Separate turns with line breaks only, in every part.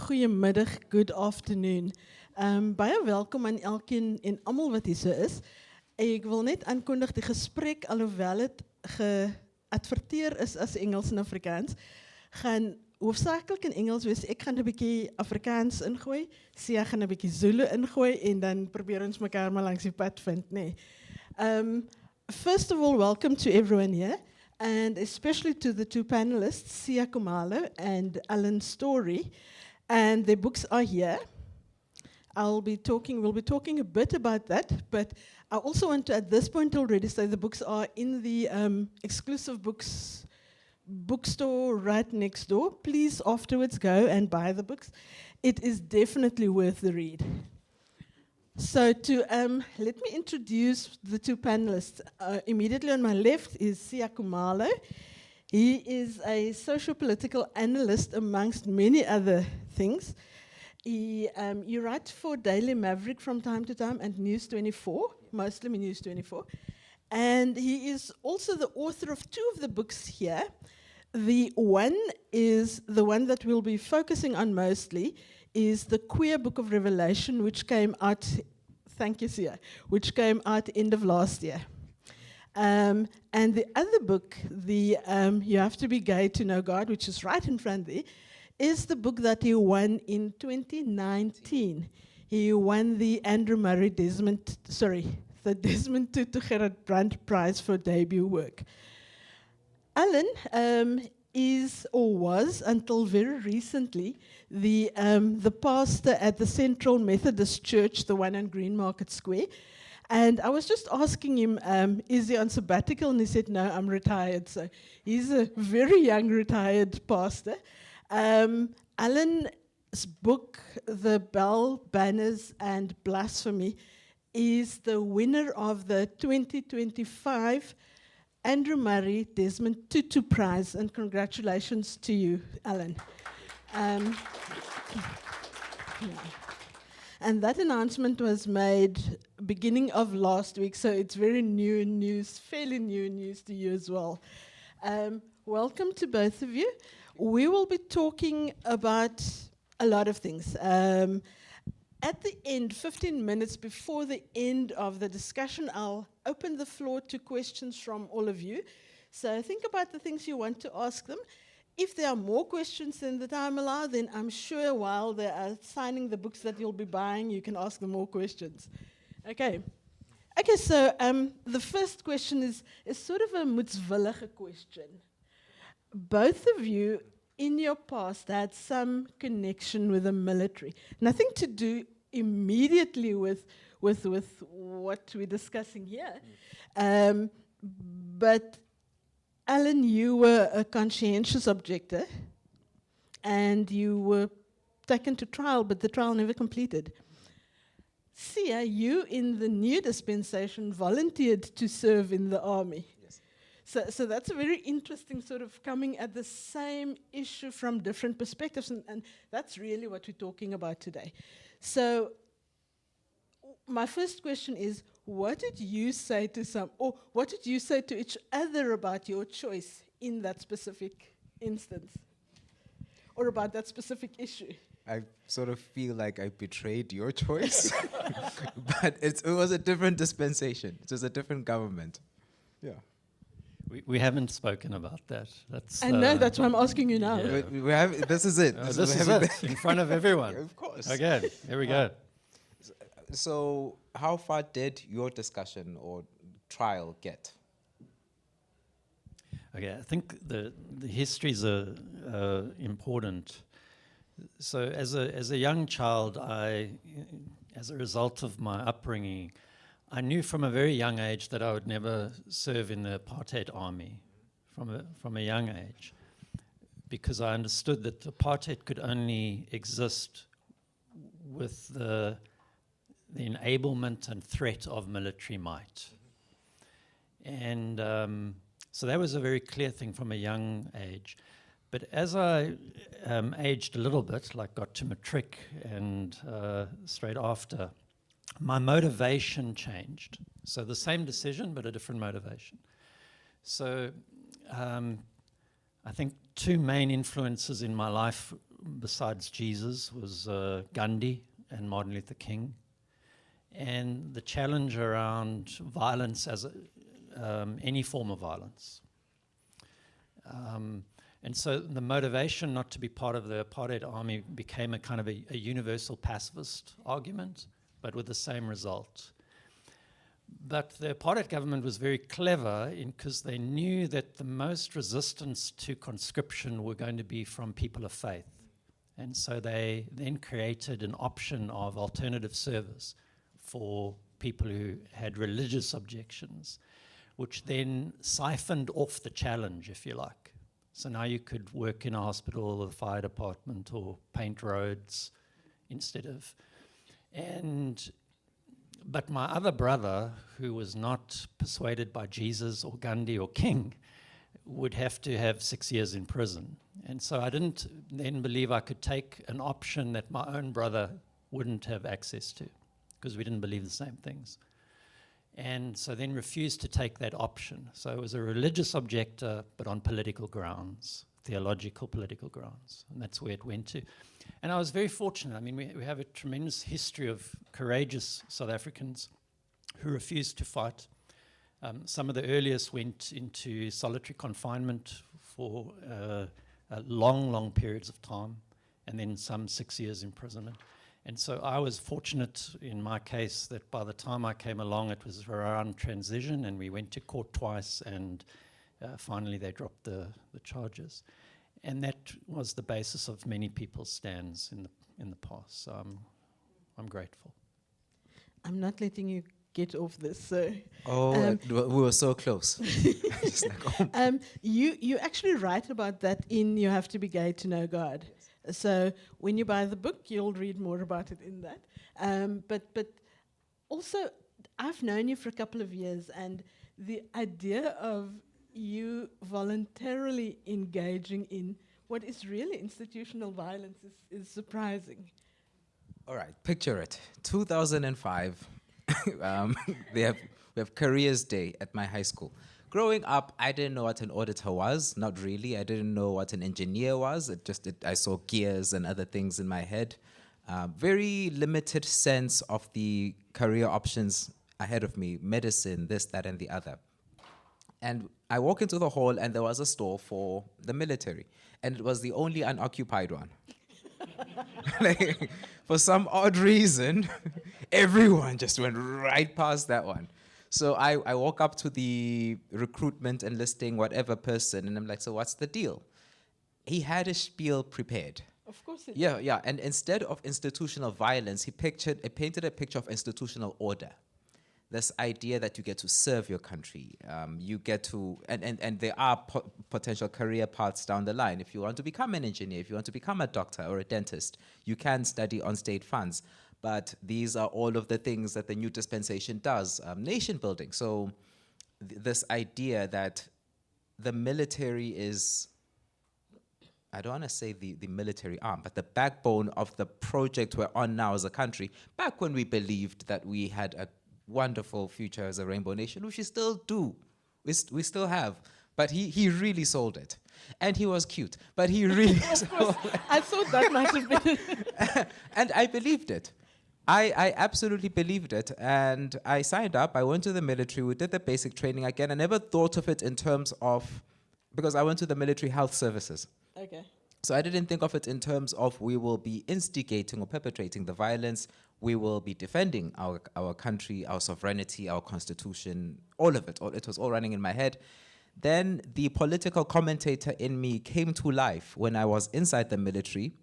goeiemiddag, good afternoon. Baie welkom aan elkeen en almal wat hier so is. Ek wil net aankondig die gesprek, alhoewel het geadverteer is as Engels en Afrikaans, gaan hoofdzakelijk in Engels wees. Ek gaan 'n bietjie Afrikaans ingooi, Sia gaan 'n bietjie Zulu ingooi en dan probeer ons mekaar maar langs die pad vind, nee. First of all, welcome to everyone here, and especially to the two panelists, Sia Khumalo and Alan Storey, and their books are here. We'll be talking a bit about that, but I also want to, at this point already, say the books are in the exclusive bookstore right next door. Please afterwards go and buy the books. It is definitely worth the read. So let me introduce the two panelists. Immediately on my left is Sia Khumalo. He is a socio-political analyst amongst many other things. You write for Daily Maverick from time to time and News24, mostly News24. And he is also the author of two of the books here. The one is the one that we'll be focusing on mostly, is the Queer Book of Revelation, which came out, thank you, Sia, which came out end of last year. And the other book, You Have to Be Gay to Know God, which is right in front there, is the book that he won in 2019. He won the Murray-Desmond, the Desmond Tutu Brandt Prize for debut work. Alan is or was until very recently the pastor at the Central Methodist Church, the one on Green Market Square. And I was just asking him, is he on sabbatical? And he said, no, I'm retired. So he's a very young retired pastor. Alan's book, The Bell, Banners and Blasphemy, is the winner of the 2025 Andrew Murray-Desmond Tutu Prize, and congratulations to you, Alan. And that announcement was made beginning of last week, so it's very new news, fairly new news to you as well. Welcome to both of you. We will be talking about a lot of things. At the end, 15 minutes before the end of the discussion, I'll open the floor to questions from all of you. So think about the things you want to ask them. If there are more questions than the time allows, then I'm sure while they are signing the books that you'll be buying, you can ask them more questions. Okay, so the first question is sort of a moetswillige question. Both of you, in your past, had some connection with the military. Nothing to do immediately with what we're discussing here. But Alan, you were a conscientious objector, and you were taken to trial, but the trial never completed. Sia, you in the new dispensation volunteered to serve in the army. So that's a very interesting sort of coming at the same issue from different perspectives, and that's really what we're talking about today. So my first question is, what did you say to each other about your choice in that specific instance, or about that specific issue?
I sort of feel like I betrayed your choice, but it was a different dispensation. It was a different government. Yeah.
We haven't spoken about that.
I know, that's why I'm asking you now.
Yeah.
This is it.
This is it, in front of everyone.
Of course.
Okay, here we go.
So how far did your discussion or trial get?
Okay, I think the histories are important. So as a young child, as a result of my upbringing, I knew from a very young age that I would never serve in the apartheid army, from a young age, because I understood that apartheid could only exist with the enablement and threat of military might. And so that was a very clear thing from a young age. But as I aged a little bit, like got to matric and straight after, my motivation changed. So the same decision, but a different motivation. So I think two main influences in my life besides Jesus was Gandhi and Martin Luther King. And the challenge around violence as any form of violence. And so the motivation not to be part of the apartheid army became a kind of a universal pacifist argument, but with the same result. But the apartheid government was very clever because they knew that the most resistance to conscription were going to be from people of faith. And so they then created an option of alternative service for people who had religious objections, which then siphoned off the challenge, if you like. So now you could work in a hospital or the fire department or paint roads instead of. But my other brother, who was not persuaded by Jesus or Gandhi or King, would have to have 6 years in prison. And so I didn't then believe I could take an option that my own brother wouldn't have access to, because we didn't believe the same things. And so then refused to take that option. So it was a religious objector, but on political grounds, theological political grounds. And that's where it went to. And I was very fortunate. I mean, we have a tremendous history of courageous South Africans who refused to fight. Some of the earliest went into solitary confinement for long periods of time, and then some 6 years imprisonment. And so I was fortunate in my case that by the time I came along, it was around transition, and we went to court twice, and finally they dropped the charges. And that was the basis of many people's stands in the past. So I'm grateful.
I'm not letting you get off this. So
we were so close. Just like, oh.
You actually write about that in You Have to Be Gay to Know God. So when you buy the book, you'll read more about it in that. But also, I've known you for a couple of years, and the idea of you voluntarily engaging in what is really institutional violence is surprising.
All right, picture it. 2005, we have Careers Day at my high school. Growing up, I didn't know what an auditor was, not really. I didn't know what an engineer was. I saw gears and other things in my head. Very limited sense of the career options ahead of me, medicine, this, that, and the other. And I walk into the hall, and there was a store for the military, and it was the only unoccupied one. Like, for some odd reason, everyone just went right past that one. So I walk up to the recruitment enlisting whatever person, and I'm like, so what's the deal? He had a spiel prepared.
Of course it
Yeah. And instead of institutional violence, he painted a picture of institutional order. This idea that you get to serve your country, you get to, and there are potential career paths down the line. If you want to become an engineer, if you want to become a doctor or a dentist, you can study on state funds. But these are all of the things that the new dispensation does, nation building. So this idea that the military is, I don't want to say the military arm, but the backbone of the project we're on now as a country, back when we believed that we had a wonderful future as a rainbow nation, which we still do. We still have. But he really sold it. And he was cute. But he really sold it.
I thought that might have been.
And I believed it. I absolutely believed it. And I signed up. I went to the military. We did the basic training again. I never thought of it in terms of, because I went to the military health services.
Okay.
So I didn't think of it in terms of we will be instigating or perpetrating the violence. We will be defending our country, our sovereignty, our constitution, all of it. It was all running in my head. Then the political commentator in me came to life when I was inside the military.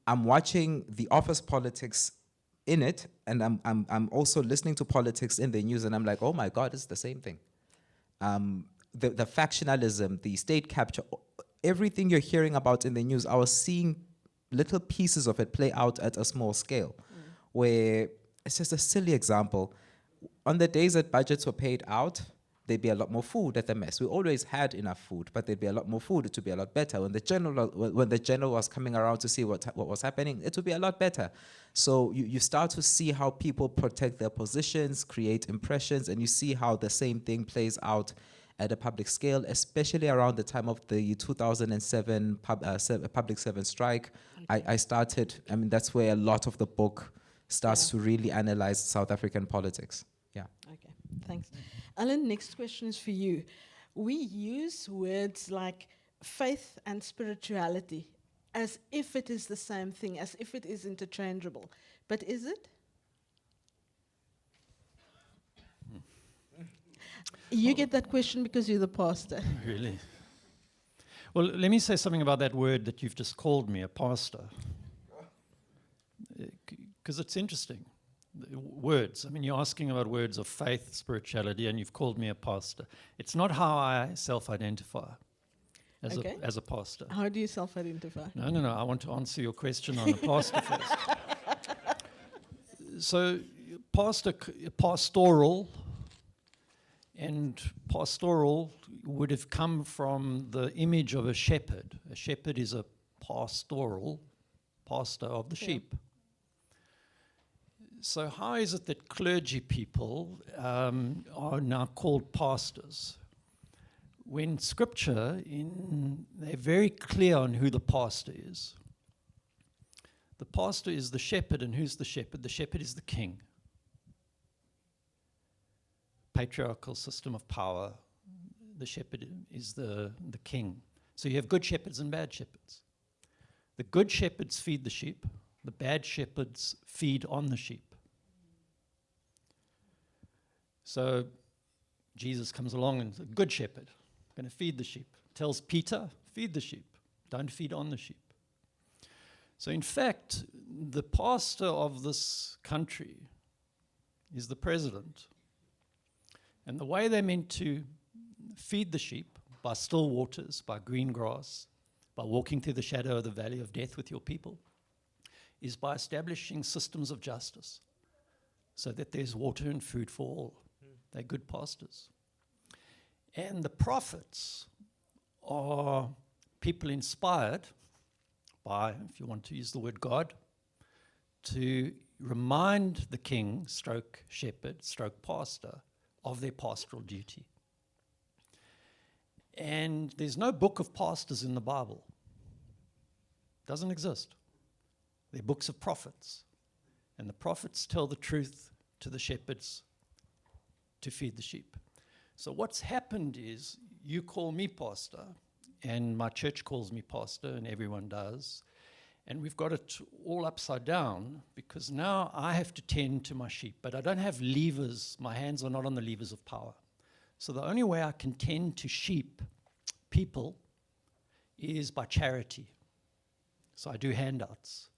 I'm watching the office politics in it, and I'm also listening to politics in the news, and I'm like, oh my God, it's the same thing. The factionalism, the state capture, everything you're hearing about in the news, I was seeing little pieces of it play out at a small scale, where it's just a silly example. On the days that budgets were paid out, there'd be a lot more food at the mess. We always had enough food, but there'd be a lot more food. It would be a lot better. When the general was coming around to see what was happening, it would be a lot better. So you start to see how people protect their positions, create impressions, and you see how the same thing plays out at a public scale, especially around the time of the 2007 public servant strike. I started, I mean, that's where a lot of the book starts to really analyze South African politics. Yeah.
Okay, thanks. Alan, next question is for you. We use words like faith and spirituality as if it is the same thing, as if it is interchangeable. But is it? You get that question because you're the pastor.
Really? Well, let me say something about that word that you've just called me, a pastor. Because it's interesting. Words. I mean, you're asking about words of faith, spirituality, and you've called me a pastor. It's not how I self-identify as a pastor.
How do you self-identify?
No. I want to answer your question on a pastor first. So, pastoral would have come from the image of a shepherd. A shepherd is a pastor of the sheep. So how is it that clergy people are now called pastors? When Scripture, they're very clear on who the pastor is. The pastor is the shepherd, and who's the shepherd? The shepherd is the king. Patriarchal system of power. The shepherd is the king. So you have good shepherds and bad shepherds. The good shepherds feed the sheep. The bad shepherds feed on the sheep. So Jesus comes along and is a good shepherd, going to feed the sheep. Tells Peter, feed the sheep. Don't feed on the sheep. So in fact, the pastor of this country is the president. And the way they're meant to feed the sheep, by still waters, by green grass, by walking through the shadow of the valley of death with your people, is by establishing systems of justice so that there's water and food for all. They're good pastors. And the prophets are people inspired by, if you want to use the word God, to remind the king, stroke shepherd, stroke pastor, of their pastoral duty. And there's no book of pastors in the Bible. Doesn't exist. They're books of prophets. And the prophets tell the truth to the shepherds to feed the sheep. So what's happened is you call me pastor, and my church calls me pastor, and everyone does. And we've got it all upside down because now I have to tend to my sheep, but I don't have levers. My hands are not on the levers of power. So the only way I can tend to sheep, people, is by charity. So I do handouts,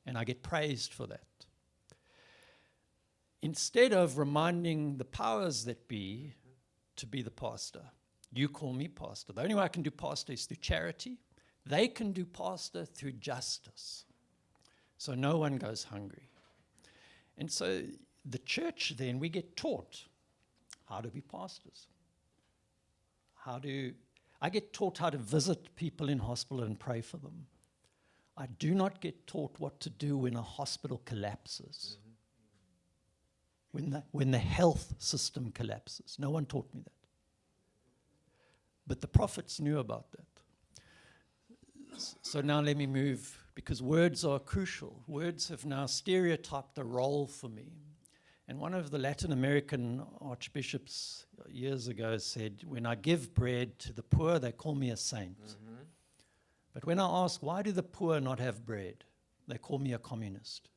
and I get praised for that. Instead of reminding the powers that be to be the pastor, you call me pastor. The only way I can do pastor is through charity. They can do pastor through justice. So no one goes hungry. And so the church then, we get taught how to be pastors. I get taught how to visit people in hospital and pray for them. I do not get taught what to do when a hospital collapses. When the health system collapses. No one taught me that. But the prophets knew about that. So now let me move, because words are crucial. Words have now stereotyped the role for me. And one of the Latin American archbishops years ago said, when I give bread to the poor, they call me a saint. Mm-hmm. But when I ask, why do the poor not have bread? They call me a communist.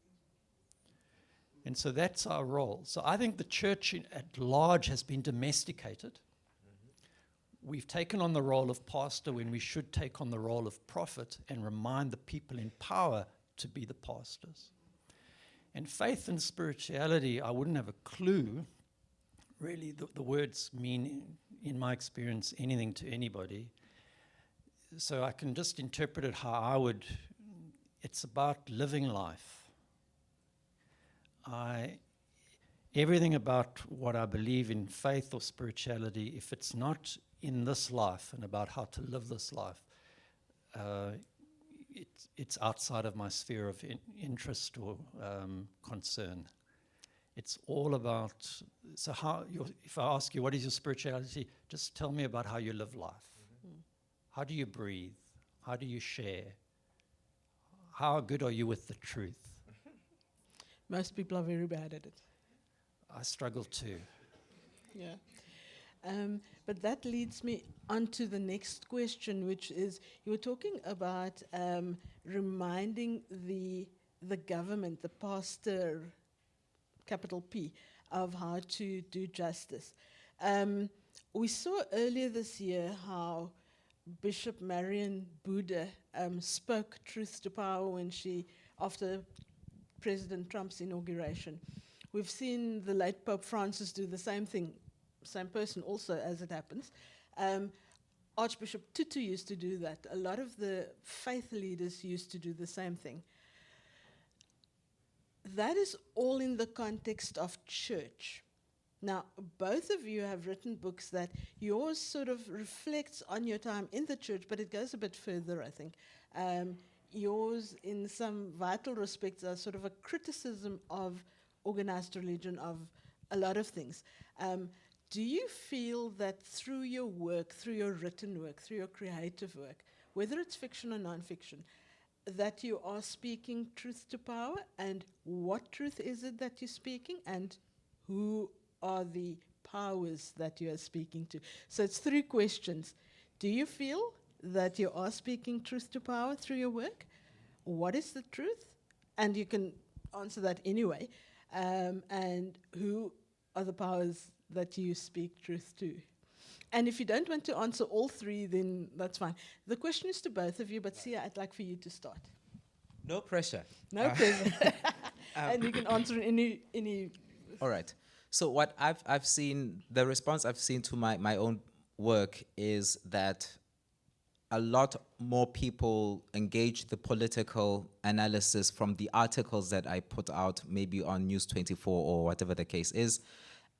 And so that's our role. So I think the church at large has been domesticated. Mm-hmm. We've taken on the role of pastor when we should take on the role of prophet and remind the people in power to be the pastors. And faith and spirituality, I wouldn't have a clue. Really, the words mean, in my experience, anything to anybody. So I can just interpret it how I would. It's about living life. Everything about what I believe in faith or spirituality, if it's not in this life and about how to live this life, it's outside of my sphere of interest or concern. It's all about, so if I ask you, what is your spirituality? Just tell me about how you live life. How do you breathe? How do you share? How good are you with the truth?
Most people are very bad at it.
I struggle too.
Yeah. But that leads me on to the next question, which is, you were talking about reminding the government, the pastor, capital P, of how to do justice. We saw earlier this year how Bishop Marion Buddha spoke truth to power when after President Trump's inauguration. We've seen the late Pope Francis do the same thing, same person also, as it happens. Archbishop Tutu used to do that. A lot of the faith leaders used to do the same thing. That is all in the context of church. Now, both of you have written books that yours sort of reflects on your time in the church, but it goes a bit further, I think. Yours, in some vital respects, are sort of a criticism of organized religion, of a lot of things. Do you feel that through your work, through your written work, through your creative work, whether it's fiction or non-fiction, that you are speaking truth to power? And what truth is it that you're speaking? And who are the powers that you are speaking to? So it's 3 questions. Do you feel that you are speaking truth to power through your work? What is the truth? And you can answer that anyway. And who are the powers that you speak truth to? And if you don't want to answer all 3, then that's fine. The question is to both of you, but Sia, I'd like for you to start.
No pressure.
No pressure. And you can answer in any.
All right. So what I've seen, the response I've seen to my own work is that a lot more people engage the political analysis from the articles that I put out, maybe on News 24 or whatever the case is.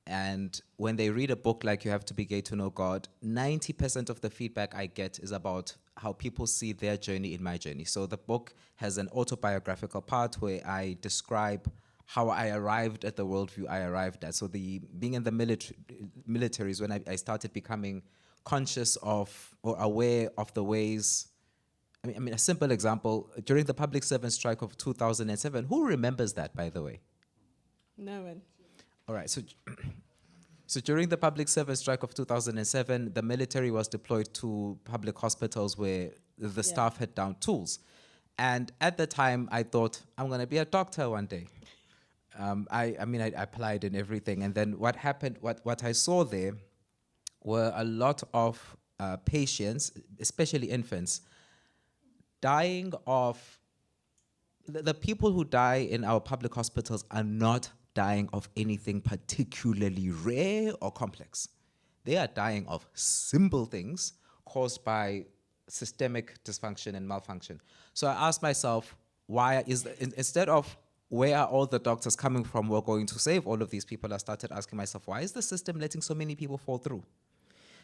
And when they read a book like You Have to Be Gay to Know God, 90% of the feedback I get is about how people see their journey in my journey. So the book has an autobiographical part where I describe how I arrived at the worldview I arrived at. So being in the military is when I started becoming conscious of or aware of the ways. I mean, a simple example, during the public servant strike of 2007, who remembers that, by the way?
No one.
All right, so during the public service strike of 2007, the military was deployed to public hospitals where the staff had down tools. And at the time, I thought, I'm going to be a doctor one day. I applied and everything. And then what happened, what I saw there were a lot of patients, especially infants, dying of, the people who die in our public hospitals are not dying of anything particularly rare or complex. They are dying of simple things caused by systemic dysfunction and malfunction. So I asked myself, why is instead of where are all the doctors coming from who are going to save all of these people, I started asking myself, why is the system letting so many people fall through?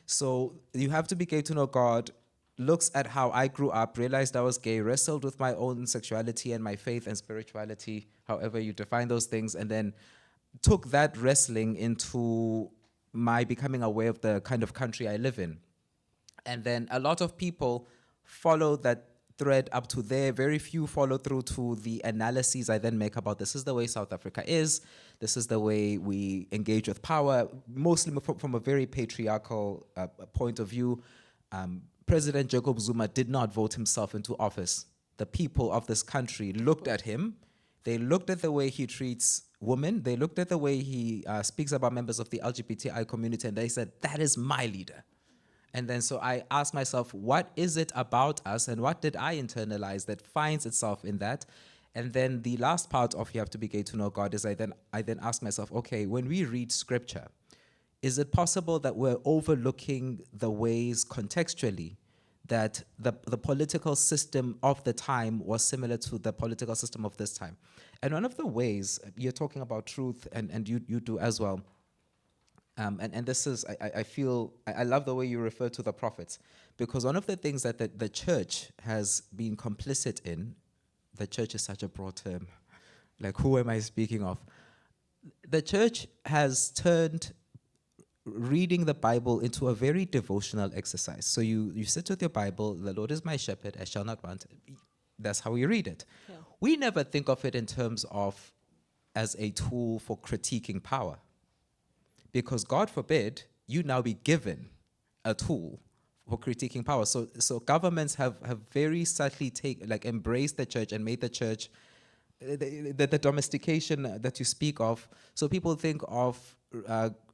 So You Have to Be Gay to Know God looks at how I grew up, realized I was gay, wrestled with my own sexuality and my faith and spirituality, however you define those things, and then took that wrestling into my becoming aware of the kind of country I live in. And then a lot of people follow that thread up to there. Very few follow through to the analyses I then make about this is the way South Africa is, this is the way we engage with power, mostly from a very patriarchal point of view. President Jacob Zuma did not vote himself into office. The people of this country looked at him. They looked at the way he treats women. They looked at the way he speaks about members of the LGBTI community, and they said, that is my leader. And then so I asked myself, what is it about us, and what did I internalize that finds itself in that? And then the last part of You Have to Be Gay to Know God is I then ask myself, okay, when we read scripture, is it possible that we're overlooking the ways contextually that the political system of the time was similar to the political system of this time? And one of the ways, you're talking about truth, and you do as well, and this is, I feel, I love the way you refer to the prophets, because one of the things that the church has been complicit in, the church is such a broad term, like who am I speaking of? the church has turned reading the Bible into a very devotional exercise. So you sit with your Bible, the Lord is my shepherd, I shall not want. That's how we read it.
Yeah.
We never think of it in terms of as a tool for critiquing power. Because God forbid, you now be given a tool for critiquing power. So governments have very subtly embraced the church and made the church the domestication that you speak of. So people think of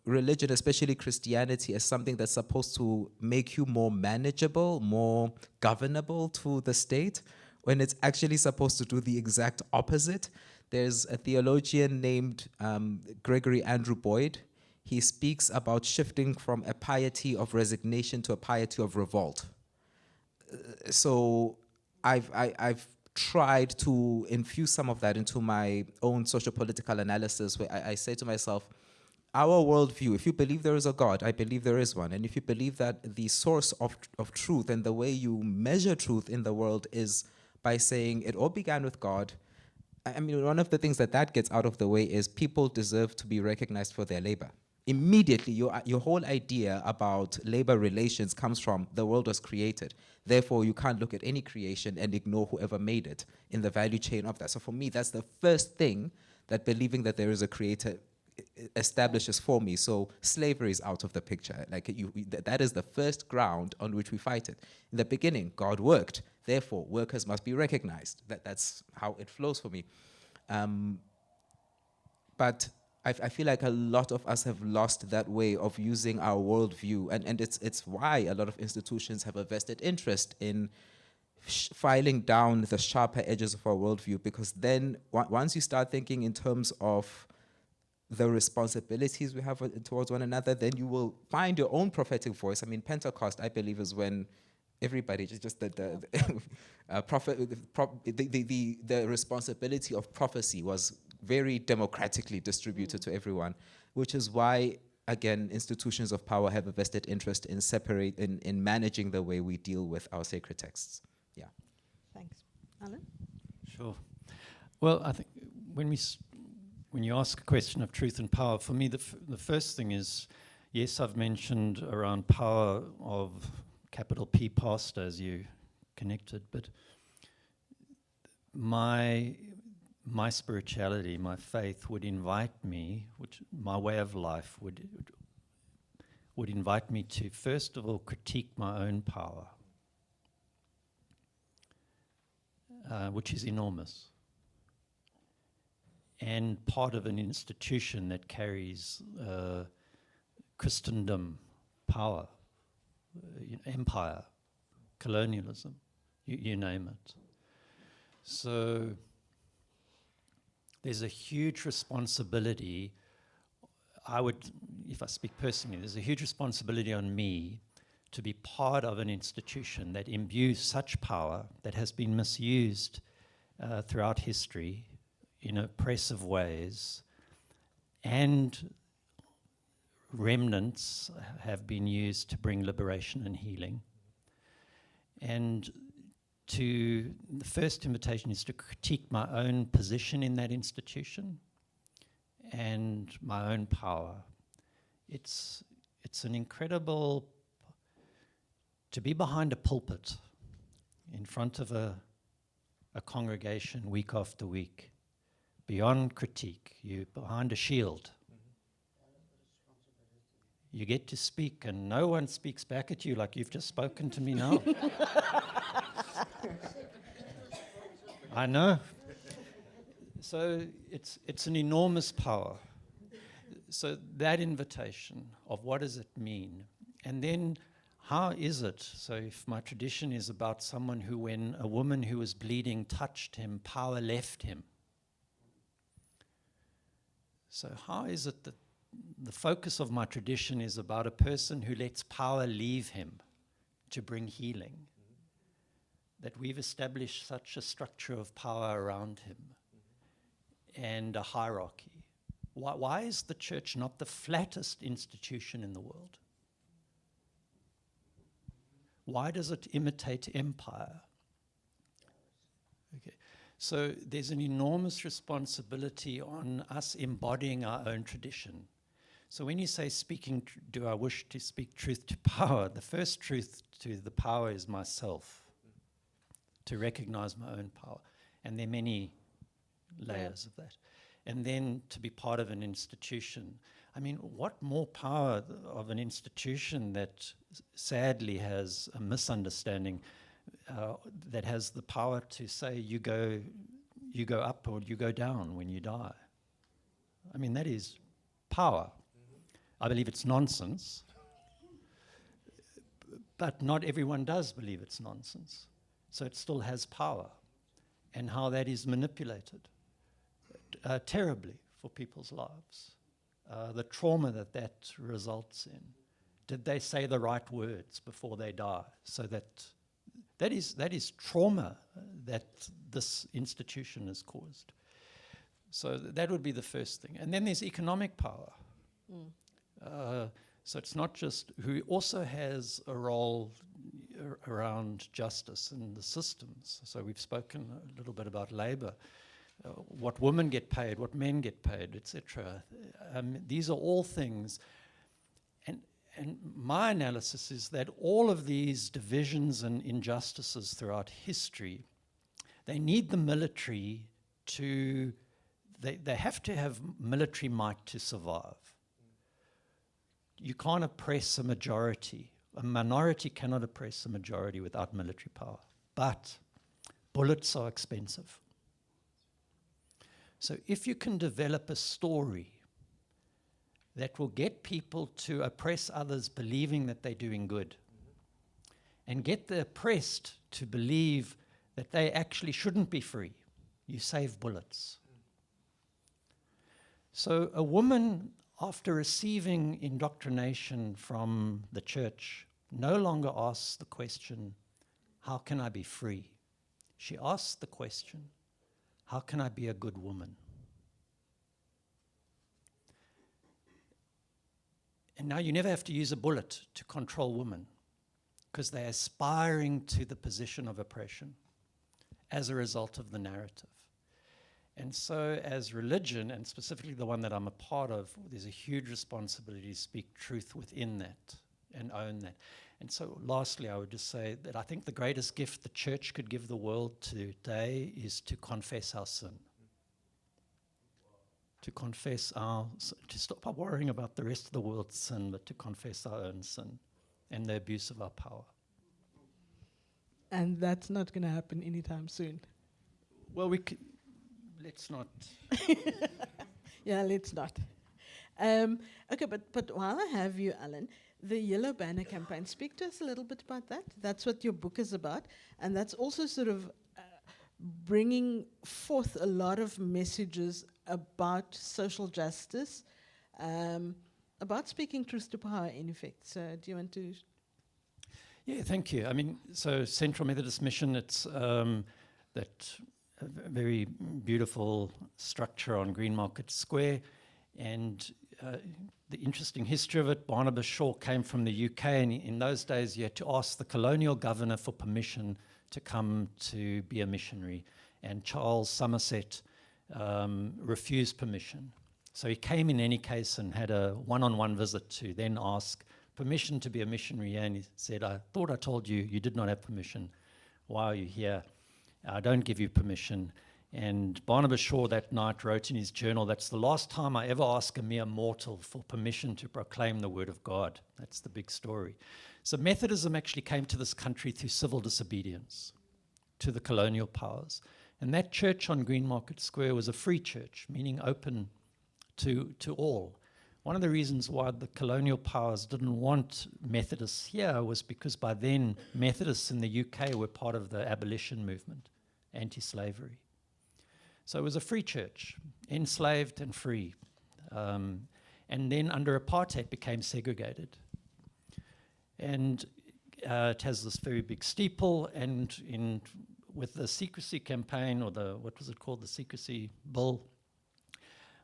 religion, especially Christianity, as something that's supposed to make you more manageable, more governable to the state, when it's actually supposed to do the exact opposite. There's a theologian named Gregory Andrew Boyd. He speaks about shifting from a piety of resignation to a piety of revolt. So I've tried to infuse some of that into my own socio-political analysis, where I say to myself, our worldview, if you believe there is a God, I believe there is one. And if you believe that the source of truth and the way you measure truth in the world is by saying it all began with God, I mean, one of the things that gets out of the way is people deserve to be recognized for their labor. Immediately, your whole idea about labor relations comes from the world was created. Therefore, you can't look at any creation and ignore whoever made it in the value chain of that. So for me, that's the first thing that believing that there is a creator establishes for me. So slavery is out of the picture. That is the first ground on which we fight it. In the beginning, God worked. Therefore, workers must be recognized. That's how it flows for me. But I feel like a lot of us have lost that way of using our worldview, and it's why a lot of institutions have a vested interest in filing down the sharper edges of our worldview, because then once you start thinking in terms of the responsibilities we have towards one another, then you will find your own prophetic voice. I mean, Pentecost, I believe, is when everybody the responsibility of prophecy was very democratically distributed to everyone, which is why, again, institutions of power have a vested interest in managing the way we deal with our sacred texts. Yeah.
Thanks. Alan?
Sure. Well, I think when you ask a question of truth and power, for me, the first thing is, yes, I've mentioned around power of capital P pastor as you connected, but my spirituality, my faith would invite me, my way of life would invite me to, first of all, critique my own power, which is enormous, and part of an institution that carries Christendom power, empire, colonialism, you name it. So there's a huge responsibility. If I speak personally, there's a huge responsibility on me to be part of an institution that imbues such power that has been misused throughout history in oppressive ways, and remnants have been used to bring liberation and healing. And the first invitation is to critique my own position in that institution and my own power. It's an incredible, to be behind a pulpit in front of a congregation week after week, beyond critique, you're behind a shield. You get to speak and no one speaks back at you like you've just spoken to me now. I know. So it's an enormous power. So that invitation of what does it mean? And then how is it? So if my tradition is about someone who, when a woman who was bleeding touched him, power left him. So how is it that the focus of my tradition is about a person who lets power leave him to bring healing? That we've established such a structure of power around him and a hierarchy. Why is the church not the flattest institution in the world? Why does it imitate empire? Okay. So there's an enormous responsibility on us embodying our own tradition. So when you say do I wish to speak truth to power, the first truth to the power is myself, to recognize my own power. And there are many layers of that. And then to be part of an institution. I mean, what more power of an institution that sadly has a misunderstanding, that has the power to say you go up or you go down when you die. I mean, that is power. I believe it's nonsense, but not everyone does believe it's nonsense. So it still has power, and how that is manipulated terribly for people's lives. The trauma that results in. Did they say the right words before they die? So that is trauma that this institution has caused. So that would be the first thing. And then there's economic power. So it's not just who also has a role around justice and the systems. So we've spoken a little bit about labor. What women get paid, what men get paid, etc. These are all things. And my analysis is that all of these divisions and injustices throughout history, they need the military to, they have to have military might to survive. You can't oppress a majority. A minority cannot oppress a majority without military power. But bullets are expensive. So if you can develop a story that will get people to oppress others believing that they're doing good, and get the oppressed to believe that they actually shouldn't be free, you save bullets. So a woman, after receiving indoctrination from the church, no longer asks the question, how can I be free? She asks the question, how can I be a good woman? And now you never have to use a bullet to control women, because they're aspiring to the position of oppression as a result of the narrative. And so as religion, and specifically the one that I'm a part of, there's a huge responsibility to speak truth within that and own that. And so lastly, I would just say that I think the greatest gift the church could give the world today is to confess our sin. To confess to stop worrying about the rest of the world's sin, but to confess our own sin and the abuse of our power.
And that's not going to happen anytime soon.
Well, let's not.
Yeah, let's not. Okay, but while I have you, Alan, the Yellow Banner campaign, speak to us a little bit about that. That's what your book is about, and that's also sort of bringing forth a lot of messages about social justice, about speaking truth to power, in effect. So do you want to?
Yeah, thank you. I mean, so Central Methodist Mission, it's that very beautiful structure on Green Market Square, and the interesting history of it, Barnabas Shaw came from the UK, and in those days you had to ask the colonial governor for permission to come to be a missionary, and Charles Somerset refused permission. So he came in any case and had a one-on-one visit to then ask permission to be a missionary, and he said, I thought I told you, you did not have permission. Why are you here? I don't give you permission. And Barnabas Shaw that night wrote in his journal, that's the last time I ever ask a mere mortal for permission to proclaim the word of God. That's the big story. So Methodism actually came to this country through civil disobedience to the colonial powers. And that church on Green Market Square was a free church, meaning open to all. One of the reasons why the colonial powers didn't want Methodists here was because by then Methodists in the UK were part of the abolition movement, anti-slavery. So it was a free church, enslaved and free. And then under apartheid became segregated. And it has this very big steeple, and with the secrecy campaign, or what was it called, the secrecy bill,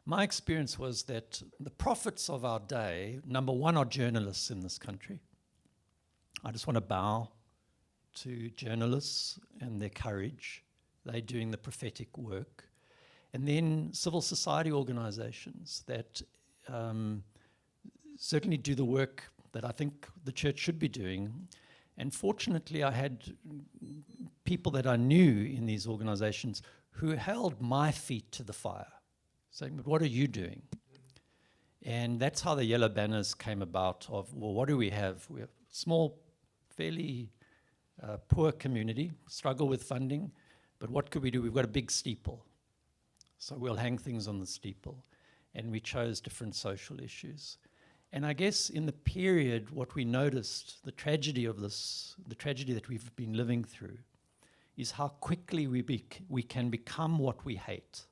my experience was that the prophets of our day, number one, are journalists in this country. I just want to bow to journalists and their courage. They're doing the prophetic work. And then civil society organizations that certainly do the work that I think the church should be doing. And fortunately, I had people that I knew in these organizations who held my feet to the fire, saying, but what are you doing? And that's how the yellow banners came about of, well, what do we have? We have a small, fairly poor community, struggle with funding, but what could we do? We've got a big steeple. So we'll hang things on the steeple. And we chose different social issues. And I guess in the period, what we noticed, the tragedy of this, the tragedy that we've been living through, is how quickly we can become what we hate.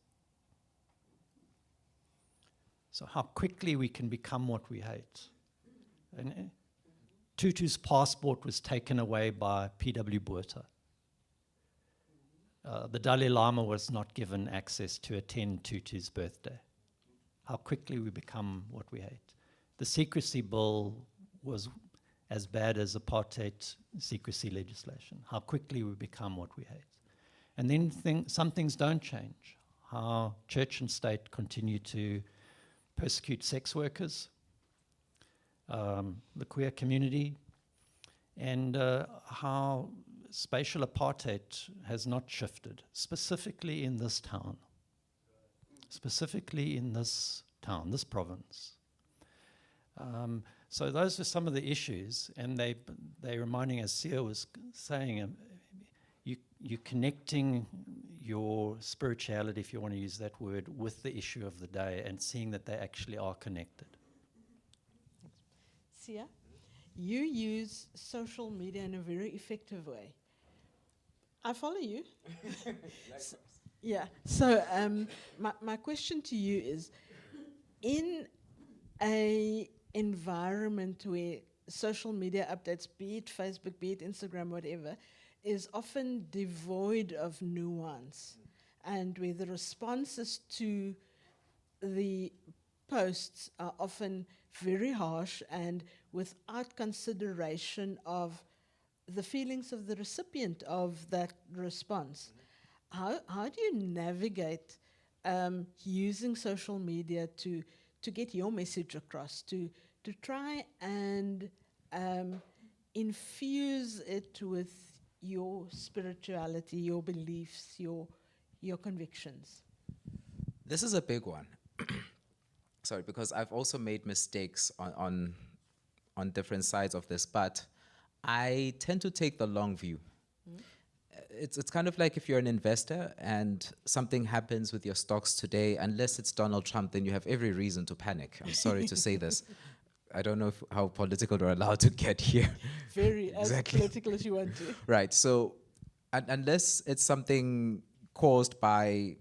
So how quickly we can become what we hate. And Tutu's passport was taken away by P.W. Botha. The Dalai Lama was not given access to attend Tutu's birthday. How quickly we become what we hate. The secrecy bill was as bad as apartheid secrecy legislation. How quickly we become what we hate. And then some things don't change. How church and state continue to persecute sex workers, the queer community, and how spatial apartheid has not shifted, specifically in this town. Specifically in this town, this province. So those are some of the issues, and they're reminding, as Sia was saying, you're connecting your spirituality, if you want to use that word, with the issue of the day and seeing that they actually are connected.
Sia, you use social media in a very effective way. I follow you. Yeah. So my question to you is, in a environment where social media updates, be it Facebook, be it Instagram, whatever, is often devoid of nuance, and where the responses to the posts are often very harsh and without consideration of the feelings of the recipient of that response. How do you navigate using social media to get your message across, to try and infuse it with your spirituality, your beliefs, your convictions?
This is a big one. Sorry, because I've also made mistakes on different sides of this, but I tend to take the long view. It's kind of like if you're an investor and something happens with your stocks today, unless it's Donald Trump, then you have every reason to panic. I'm sorry to say this. I don't know how political we're allowed to get here.
Very
Exactly.
as political as you want to.
Right. So unless it's something caused by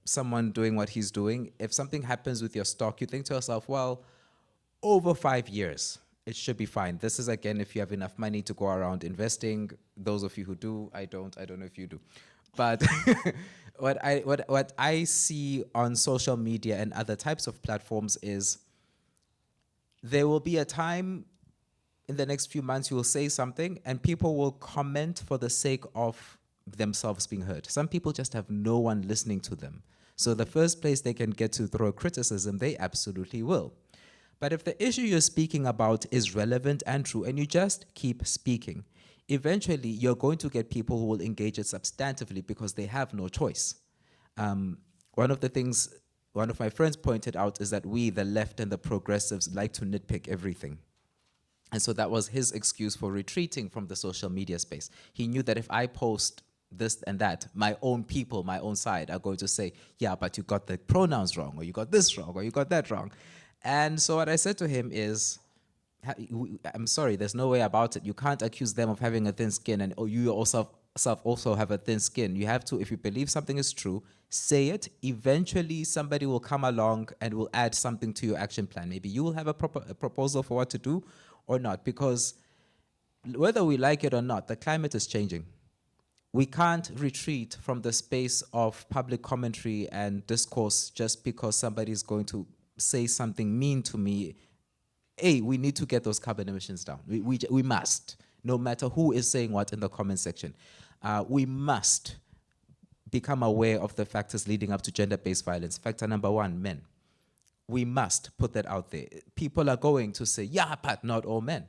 someone doing what he's doing, if something happens with your stock, you think to yourself, well, over 5 years, it should be fine. This is, again, if you have enough money to go around investing. Those of you who do, I don't know if you do. But what I see on social media and other types of platforms is there will be a time in the next few months you will say something and people will comment for the sake of themselves being heard. Some people just have no one listening to them. So the first place they can get to throw criticism, they absolutely will. But if the issue you're speaking about is relevant and true, and you just keep speaking, eventually you're going to get people who will engage it substantively because they have no choice. One of the things one of my friends pointed out is that we, the left and the progressives, like to nitpick everything. And so that was his excuse for retreating from the social media space. He knew that if I post this and that, my own people, my own side are going to say, yeah, but you got the pronouns wrong, or you got this wrong, or you got that wrong. And so what I said to him is, I'm sorry, there's no way about it. You can't accuse them of having a thin skin and you also have a thin skin. You have to, if you believe something is true, say it. Eventually somebody will come along and will add something to your action plan. Maybe you will have a proposal for what to do or not, because whether we like it or not, the climate is changing. We can't retreat from the space of public commentary and discourse just because somebody is going to say something mean to me. We need to get those carbon emissions down. We must, no matter who is saying what in the comment section. We must become aware of the factors leading up to gender-based violence. Factor number one, men. We must put that out there. People are going to say, yeah, but not all men.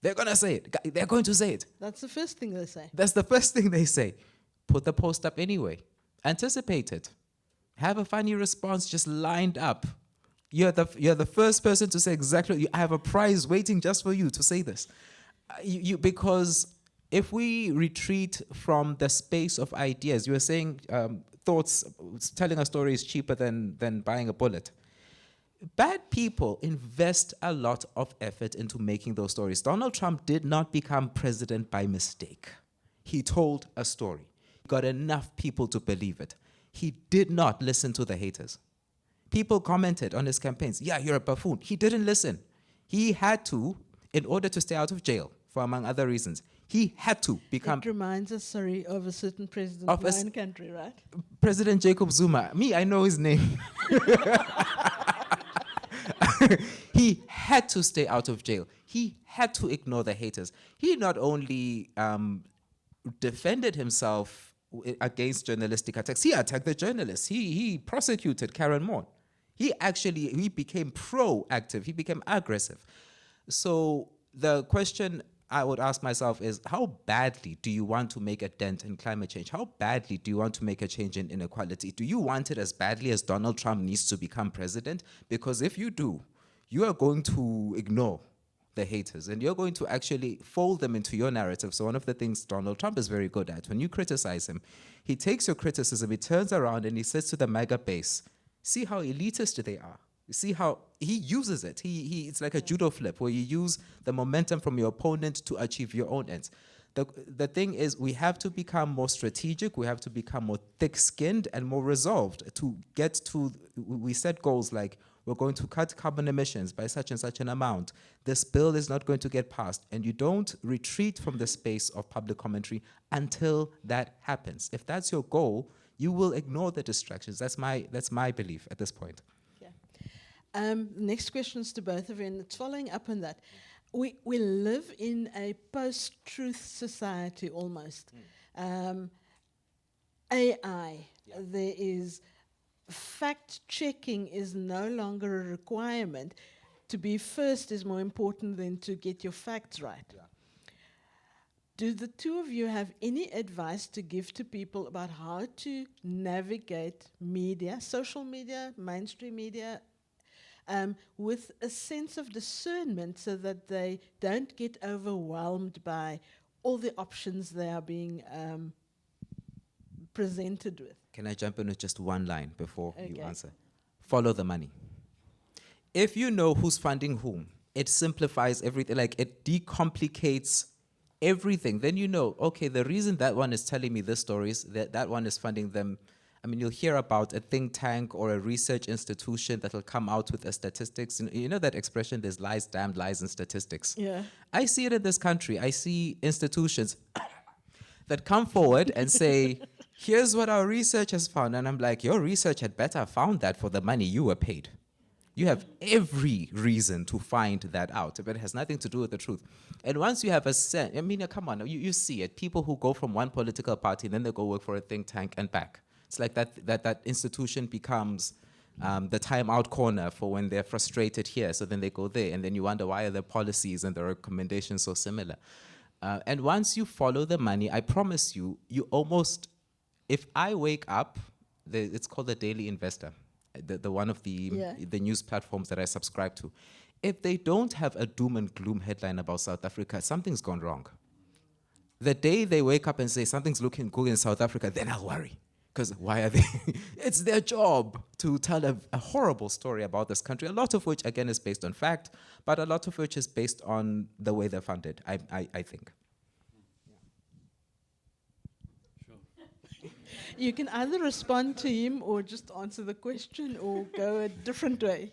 They're going to say it. They're going to say it.
That's the first thing they say.
That's the first thing they say. Put the post up anyway. Anticipate it. Have a funny response just lined up. You're the first person to say exactly. I have a prize waiting just for you to say this. Because if we retreat from the space of ideas, you were saying thoughts, telling a story is cheaper than buying a bullet. Bad people invest a lot of effort into making those stories. Donald Trump did not become president by mistake. He told a story. He got enough people to believe it. He did not listen to the haters. People commented on his campaigns, yeah, you're a buffoon. He didn't listen. He had to, in order to stay out of jail, for among other reasons, he had to become...
It reminds us, sorry, of a certain president of my own country, right?
President Jacob Zuma. Me, I know his name. He had to stay out of jail. He had to ignore the haters. He not only defended himself against journalistic attacks, he attacked the journalists. He prosecuted Karen Moore. He became proactive. He became aggressive. So the question I would ask myself is, how badly do you want to make a dent in climate change? How badly do you want to make a change in inequality? Do you want it as badly as Donald Trump needs to become president? Because if you do, you are going to ignore the haters and you're going to actually fold them into your narrative. So one of the things Donald Trump is very good at, when you criticize him, he takes your criticism, he turns around and he says to the MAGA base, see how elitist they are. You see how he uses it. It's like a judo flip where you use the momentum from your opponent to achieve your own ends. The thing is, we have to become more strategic. We have to become more thick-skinned and more resolved to get to, we set goals like, we're going to cut carbon emissions by such and such an amount. This bill is not going to get passed. And you don't retreat from the space of public commentary until that happens. If that's your goal, you will ignore the distractions. That's my belief at this point.
Next questions to both of you, and it's following up on that. We live in a post-truth society almost. AI, there is fact-checking is no longer a requirement. To be first is more important than to get your facts right. Yeah. Do the two of you have any advice to give to people about how to navigate media, social media, mainstream media, with a sense of discernment so that they don't get overwhelmed by all the options they are being presented with?
Can I jump in with just one line before you answer? Follow the money. If you know who's funding whom, it simplifies everything, like it decomplicates everything. Then you know, okay, the reason that one is telling me this story is that one is funding them. I mean, you'll hear about a think tank or a research institution that will come out with the statistics. You know that expression, there's lies, damned lies in statistics.
Yeah.
I see it in this country. I see institutions that come forward and say, here's what our research has found. And I'm like, your research had better found that for the money you were paid. You have every reason to find that out, but it has nothing to do with the truth. And once you have a sense, I mean, come on, you see it. People who go from one political party, then they go work for a think tank and back. It's like that institution becomes the timeout corner for when they're frustrated here. So then they go there, and then you wonder why are their policies and their recommendations so similar. And once you follow the money, I promise you, you almost, if I wake up, it's called the Daily Investor, the one of the news platforms that I subscribe to. If they don't have a doom and gloom headline about South Africa, something's gone wrong. The day they wake up and say something's looking good in South Africa, then I'll worry. Because why are they? It's their job to tell a horrible story about this country, a lot of which, again, is based on fact, but a lot of which is based on the way they're funded, I think.
You can either respond to him or just answer the question or go a different way.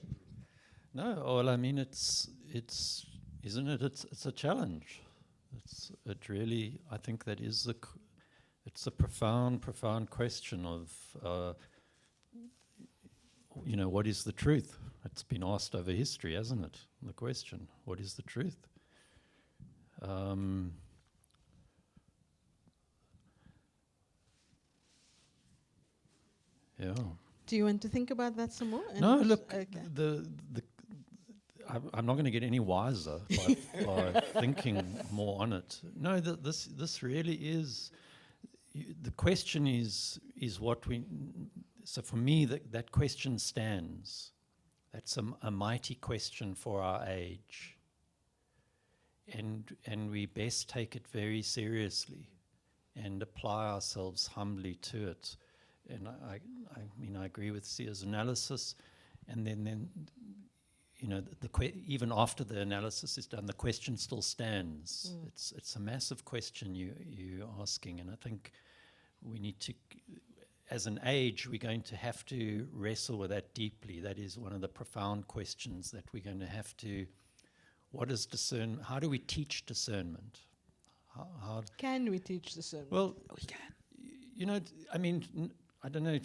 No, well, I mean, isn't it? It's a challenge. It really, I think that is it's a profound question of, what is the truth? It's been asked over history, hasn't it? The question, what is the truth? Yeah.
Do you want to think about that some more?
No,
And-
look,
Okay.
I'm not going to get any wiser by thinking more on it. No, this really is. The question is what we. So for me, that question stands. That's a mighty question for our age. And we best take it very seriously and apply ourselves humbly to it. And I mean, I agree with Sia's analysis. And then you know, even after the analysis is done, the question still stands. It's a massive question you're asking, and I think we need to, as an age, we're going to have to wrestle with that deeply. That is one of the profound questions that we're going to have to. What is discernment? How do we teach discernment? How
Can we teach discernment?
well, we can. You know, I mean, I don't know.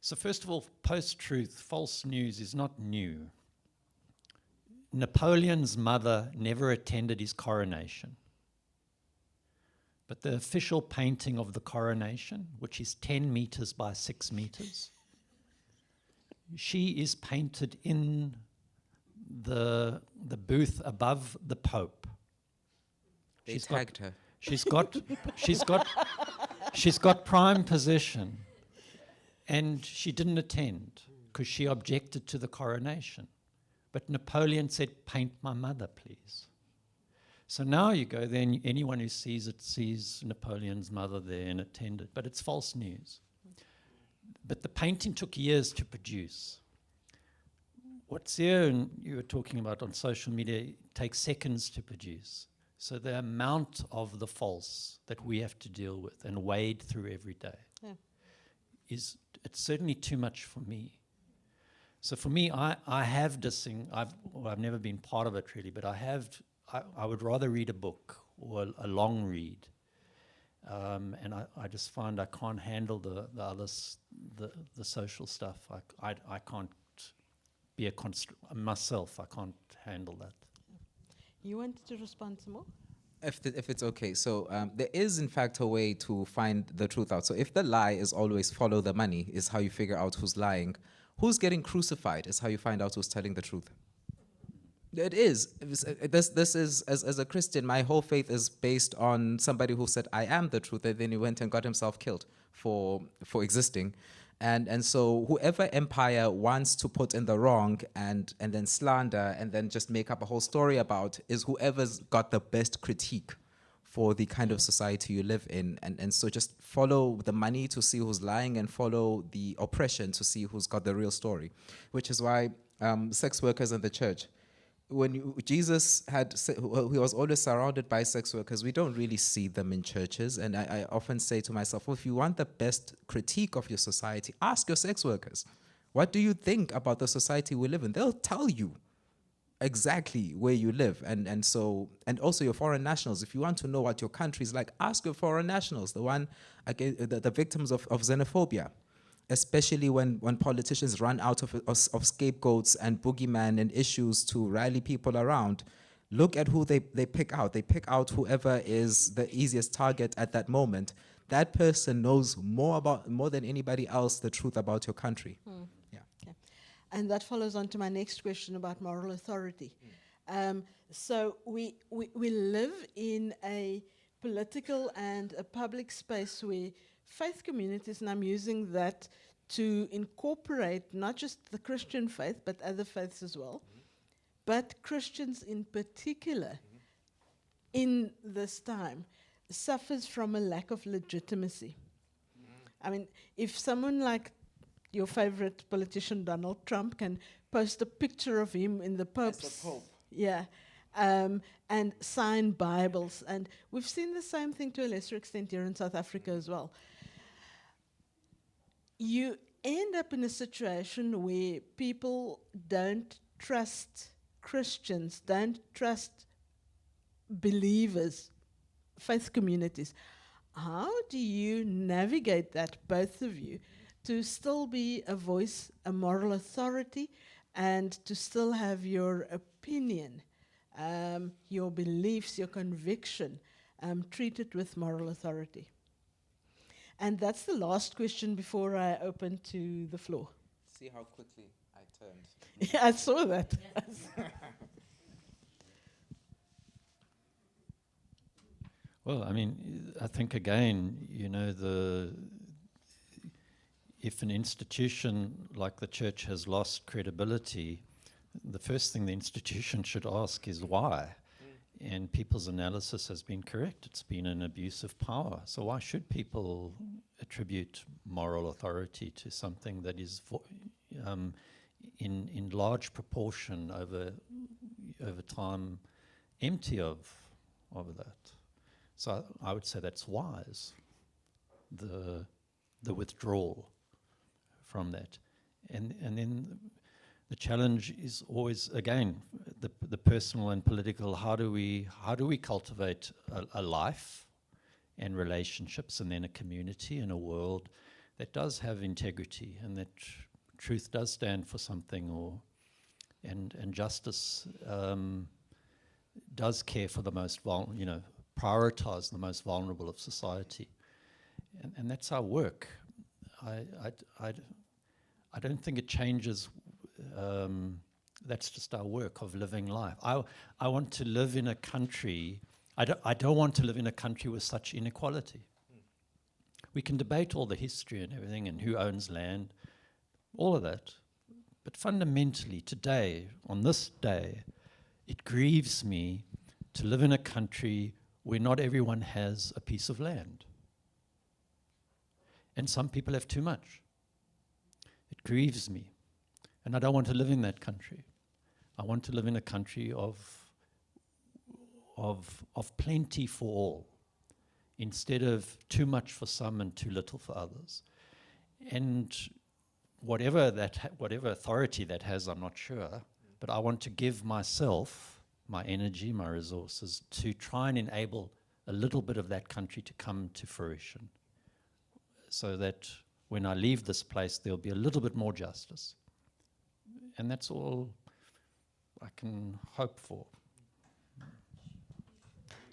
So first of all, post-truth, false news is not new. Napoleon's mother never attended his coronation. But the official painting of the coronation, which is 10 meters by 6 meters, she is painted in the booth above the Pope.
They tagged her.
She's got prime position, and she didn't attend because she objected to the coronation. But Napoleon said, "Paint my mother, please." So now you go there, and anyone who sees it sees Napoleon's mother there and attended. But it's false news. But the painting took years to produce. What's here, and you were talking about on social media, takes seconds to produce. So the amount of the false that we have to deal with and wade through every day it's certainly too much for me. So for me, I have dissing. I've never been part of it really, but I would rather read a book or a long read, and I just find I can't handle the social stuff. I can't be myself. I can't handle that.
You wanted to respond some more?
If it's okay. So there is, in fact, a way to find the truth out. So if the lie is always follow the money, is how you figure out who's lying. Who's getting crucified is how you find out who's telling the truth. It is. This is, as a Christian, my whole faith is based on somebody who said, "I am the truth," and then he went and got himself killed for existing. And so whoever empire wants to put in the wrong and then slander and then just make up a whole story about is whoever's got the best critique for the kind of society you live in. And so just follow the money to see who's lying and follow the oppression to see who's got the real story, which is why sex workers in the church, when Jesus he was always surrounded by sex workers. We don't really see them in churches. And I often say to myself, well, if you want the best critique of your society, ask your sex workers. What do you think about the society we live in? They'll tell you exactly where you live. And also your foreign nationals. If you want to know what your country is like, ask your foreign nationals, the victims of xenophobia. Especially when politicians run out of scapegoats and boogeyman and issues to rally people around. Look at who they pick out. They pick out whoever is the easiest target at that moment. That person knows more than anybody else the truth about your country. Yeah.
Okay. And that follows on to my next question about moral authority. So we live in a political and a public space where faith communities, and I'm using that to incorporate not just the Christian faith, but other faiths as well, but Christians in particular, in this time, suffers from a lack of legitimacy. I mean, if someone like your favorite politician, Donald Trump, can post a picture of him in the Pope's... Yeah. And sign Bibles. And we've seen the same thing to a lesser extent here in South Africa as well. You end up in a situation where people don't trust Christians, don't trust believers, faith communities. How do you navigate that, both of you, to still be a voice, a moral authority, and to still have your opinion, your beliefs, your conviction treated with moral authority? And that's the last question before I open to the floor.
See how quickly I turned.
Yeah, I saw that.
Well, I mean, I think again, if an institution like the church has lost credibility, the first thing the institution should ask is why. And people's analysis has been correct. It's been an abuse of power. So why should people attribute moral authority to something that is in large proportion over time empty of that? So I would say that's wise, the withdrawal from that. And then the challenge is always, again, the personal and political. How do we cultivate a life and relationships, and then a community and a world that does have integrity, and that truth does stand for something, and justice does care for the most vulnerable, prioritize the most vulnerable of society, and that's our work. I don't think it changes. That's just our work of living life. I want to live in a country. I don't want to live in a country with such inequality. We can debate all the history and everything, and who owns land, all of that. But fundamentally, today, on this day, it grieves me to live in a country where not everyone has a piece of land. And some people have too much. It grieves me. And I don't want to live in that country. I want to live in a country of plenty for all, instead of too much for some and too little for others. And whatever authority that has, I'm not sure, but I want to give myself my energy, my resources, to try and enable a little bit of that country to come to fruition, so that when I leave this place, there'll be a little bit more justice. And that's all I can hope for.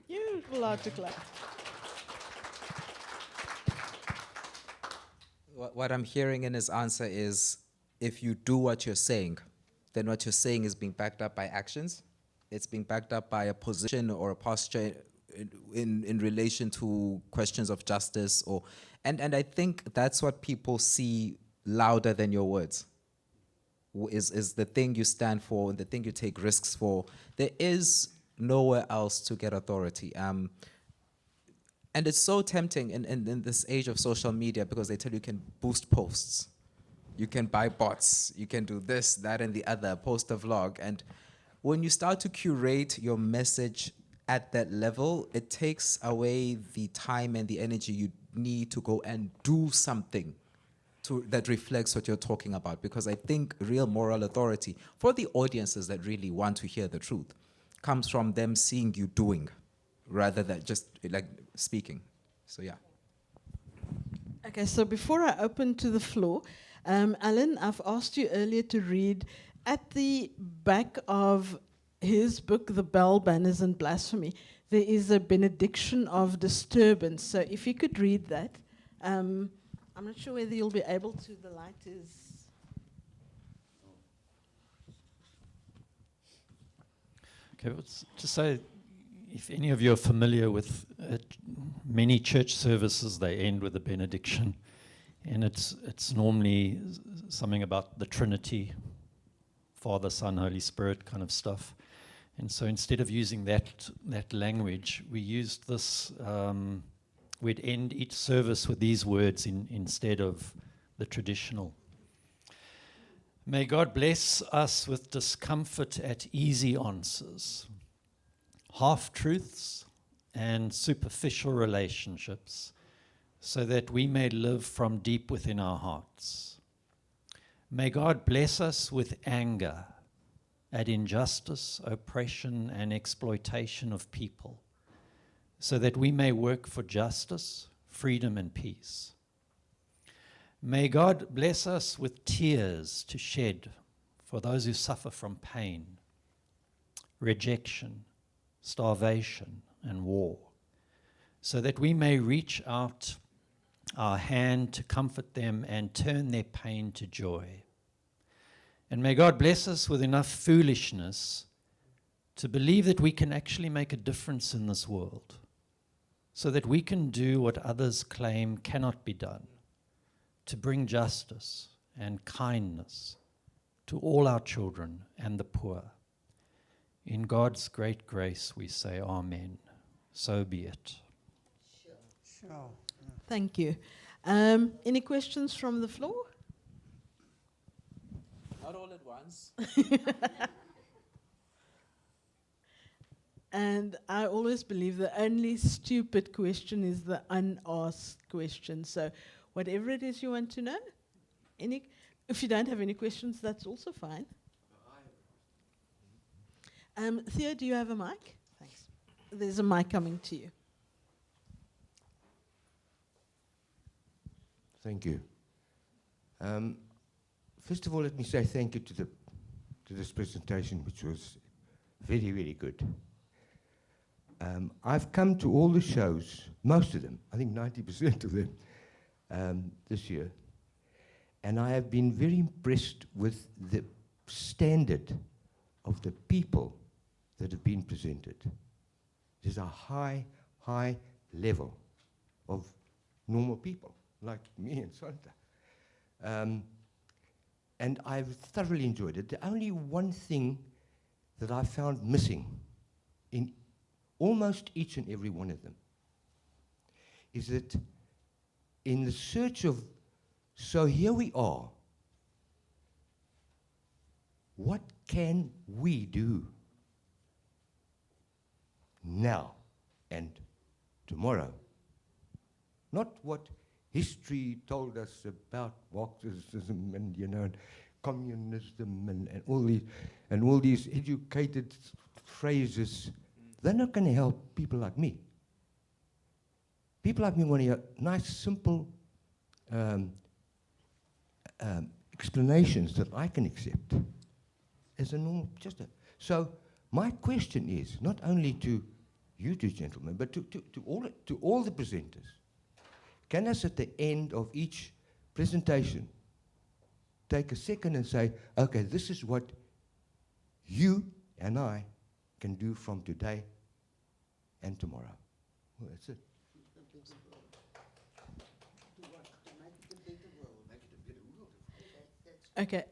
You're allowed to clap.
What I'm hearing in his answer is, if you do what you're saying, then what you're saying is being backed up by actions. It's being backed up by a position or a posture in relation to questions of justice, and I think that's what people see louder than your words. Is the thing you stand for, the thing you take risks for. There is nowhere else to get authority. And it's so tempting in this age of social media, because they tell you can boost posts, you can buy bots, you can do this, that, and the other, post a vlog. And when you start to curate your message at that level, it takes away the time and the energy you need to go and do something that reflects what you're talking about. Because I think real moral authority for the audiences that really want to hear the truth comes from them seeing you doing, rather than just like speaking. So yeah.
Okay, so before I open to the floor, Alan, I've asked you earlier to read at the back of his book, The Bell, Banners and Blasphemy, there is a benediction of disturbance. So if you could read that. I'm not sure whether you'll be able to. The light is...
Okay, well, to say, if any of you are familiar with many church services, they end with a benediction, and it's normally something about the Trinity, Father, Son, Holy Spirit kind of stuff. And so instead of using that language, we used this. We'd end each service with these words instead of the traditional. May God bless us with discomfort at easy answers, half-truths and superficial relationships, so that we may live from deep within our hearts. May God bless us with anger at injustice, oppression, and exploitation of people, so that we may work for justice, freedom, and peace. May God bless us with tears to shed for those who suffer from pain, rejection, starvation, and war, so that we may reach out our hand to comfort them and turn their pain to joy. And may God bless us with enough foolishness to believe that we can actually make a difference in this world, so that we can do what others claim cannot be done, to bring justice and kindness to all our children and the poor. In God's great grace we say amen. So be it.
Sure.
Thank you. Any questions from the floor?
Not all at once.
And I always believe the only stupid question is the unasked question. So whatever it is you want to know, if you don't have any questions, that's also fine. Theo, do you have a mic? Thanks. There's a mic coming to you.
Thank you. First of all, let me say thank you to this presentation, which was very, very good. I've come to all the shows, most of them, I think 90% of them, this year, and I have been very impressed with the standard of the people that have been presented. There's a high, high level of normal people, like me and Santa. And I've thoroughly enjoyed it. The only one thing that I found missing in almost each and every one of them is that in the search of, so here we are, what can we do now and tomorrow? Not what history told us about Marxism and, you know, communism and all these educated phrases. They're not going to help people like me. People like me want to hear nice, simple explanations that I can accept as a normal. So my question is not only to you two gentlemen, but to all the presenters. Can us at the end of each presentation take a second and say, okay, this is what you and I can do from today and tomorrow. Well, that's it.
Okay,